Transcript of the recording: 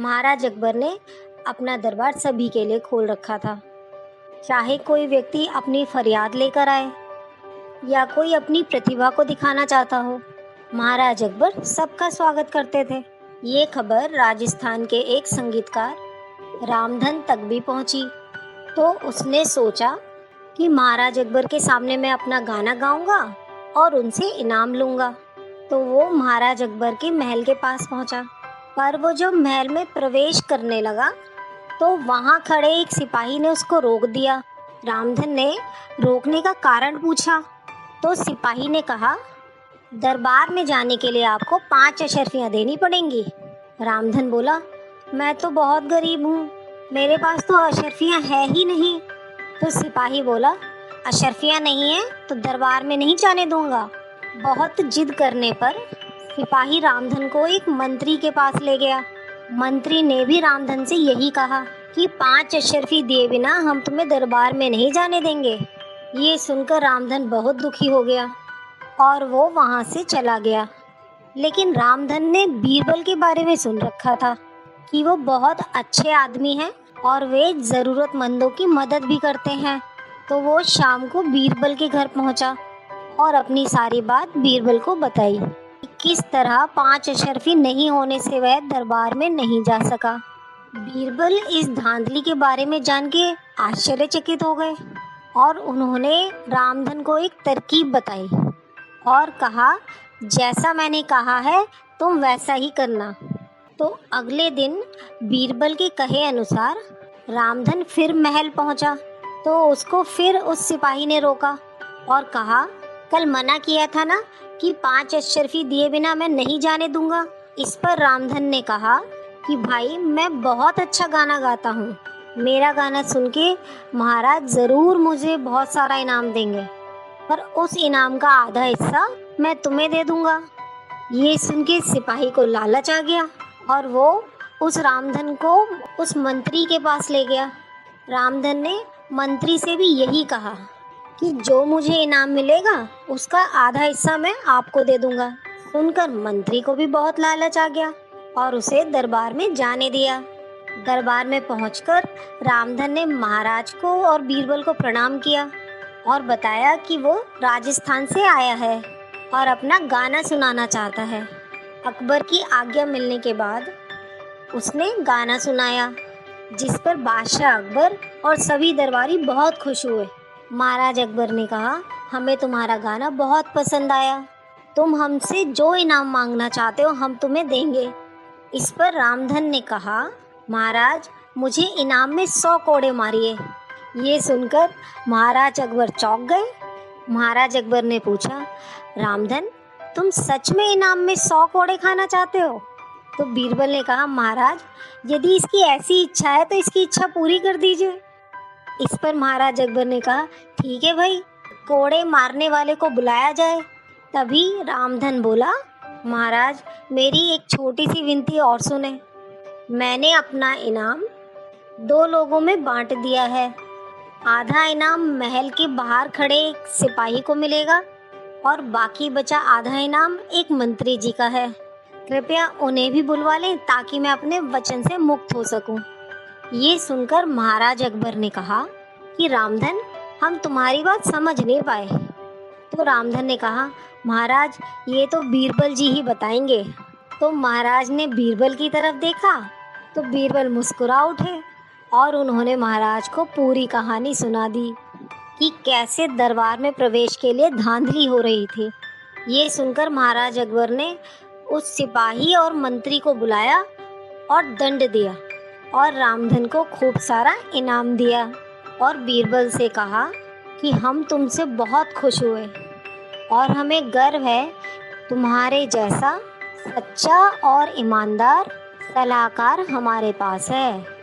महाराज अकबर ने अपना दरबार सभी के लिए खोल रखा था। चाहे कोई व्यक्ति अपनी फरियाद लेकर आए या कोई अपनी प्रतिभा को दिखाना चाहता हो, महाराज अकबर सबका स्वागत करते थे। ये खबर राजस्थान के एक संगीतकार रामधन तक भी पहुंची, तो उसने सोचा कि महाराज अकबर के सामने मैं अपना गाना गाऊंगा और उनसे इनाम लूंगा। तो वो महाराज अकबर के महल के पास पहुंचा, पर वो जब महल में प्रवेश करने लगा तो वहां खड़े एक सिपाही ने उसको रोक दिया। रामधन ने रोकने का कारण पूछा तो सिपाही ने कहा, दरबार में जाने के लिए आपको 5 अशर्फियाँ देनी पड़ेंगी। रामधन बोला, मैं तो बहुत गरीब हूँ, मेरे पास तो अशर्फियाँ है ही नहीं। तो सिपाही बोला, अशर्फियाँ नहीं है तो दरबार में नहीं जाने दूंगा। बहुत जिद करने पर सिपाही रामधन को एक मंत्री के पास ले गया। मंत्री ने भी रामधन से यही कहा कि 5 अशर्फी दिए बिना हम तुम्हें दरबार में नहीं जाने देंगे। ये सुनकर रामधन बहुत दुखी हो गया और वो वहाँ से चला गया। लेकिन रामधन ने बीरबल के बारे में सुन रखा था कि वो बहुत अच्छे आदमी हैं और वे ज़रूरतमंदों की मदद भी करते हैं। तो वो शाम को बीरबल के घर पहुँचा और अपनी सारी बात बीरबल को बताई। किस तरह 5 अशर्फी नहीं होने से वह दरबार में नहीं जा सका। बीरबल इस धांधली के बारे में जान के आश्चर्यचकित हो गए और उन्होंने रामधन को एक तरकीब बताई और कहा, जैसा मैंने कहा है तुम वैसा ही करना। तो अगले दिन बीरबल के कहे अनुसार रामधन फिर महल पहुंचा तो उसको फिर उस सिपाही ने रोका और कहा, कल मना किया था ना कि 5 अशर्फी दिए बिना मैं नहीं जाने दूंगा। इस पर रामधन ने कहा कि भाई मैं बहुत अच्छा गाना गाता हूँ, मेरा गाना सुन के महाराज ज़रूर मुझे बहुत सारा इनाम देंगे, पर उस इनाम का आधा हिस्सा मैं तुम्हें दे दूंगा। ये सुन के सिपाही को लालच आ गया और वो उस रामधन को उस मंत्री के पास ले गया। रामधन ने मंत्री से भी यही कहा कि जो मुझे इनाम मिलेगा उसका आधा हिस्सा मैं आपको दे दूंगा। सुनकर मंत्री को भी बहुत लालच आ गया और उसे दरबार में जाने दिया। दरबार में पहुंचकर रामधन ने महाराज को और बीरबल को प्रणाम किया और बताया कि वो राजस्थान से आया है और अपना गाना सुनाना चाहता है। अकबर की आज्ञा मिलने के बाद उसने गाना सुनाया, जिस पर बादशाह अकबर और सभी दरबारी बहुत खुश हुए। महाराज अकबर ने कहा, हमें तुम्हारा गाना बहुत पसंद आया, तुम हमसे जो इनाम मांगना चाहते हो हम तुम्हें देंगे। इस पर रामधन ने कहा, महाराज मुझे इनाम में 100 कोड़े मारिए। ये सुनकर महाराज अकबर चौंक गए। महाराज अकबर ने पूछा, रामधन तुम सच में इनाम में 100 कोड़े खाना चाहते हो? तो बीरबल ने कहा, महाराज यदि इसकी ऐसी इच्छा है तो इसकी इच्छा पूरी कर दीजिए। इस पर महाराज अकबर ने कहा, ठीक है भाई, कोड़े मारने वाले को बुलाया जाए। तभी रामधन बोला, महाराज मेरी एक छोटी सी विनती और सुने। मैंने अपना इनाम 2 लोगों में बांट दिया है। आधा इनाम महल के बाहर खड़े एक सिपाही को मिलेगा और बाकी बचा आधा इनाम एक मंत्री जी का है। कृपया उन्हें भी बुलवा लें ताकि मैं अपने वचन से मुक्त हो सकूं। ये सुनकर महाराज अकबर ने कहा कि रामधन हम तुम्हारी बात समझ नहीं पाए। तो रामधन ने कहा, महाराज ये तो बीरबल जी ही बताएंगे। तो महाराज ने बीरबल की तरफ देखा तो बीरबल मुस्कुरा उठे और उन्होंने महाराज को पूरी कहानी सुना दी कि कैसे दरबार में प्रवेश के लिए धांधली हो रही थी। ये सुनकर महाराज अकबर ने उस सिपाही और मंत्री को बुलाया और दंड दिया और रामधन को खूब सारा इनाम दिया और बीरबल से कहा कि हम तुमसे बहुत खुश हुए और हमें गर्व है तुम्हारे जैसा सच्चा और ईमानदार सलाहकार हमारे पास है।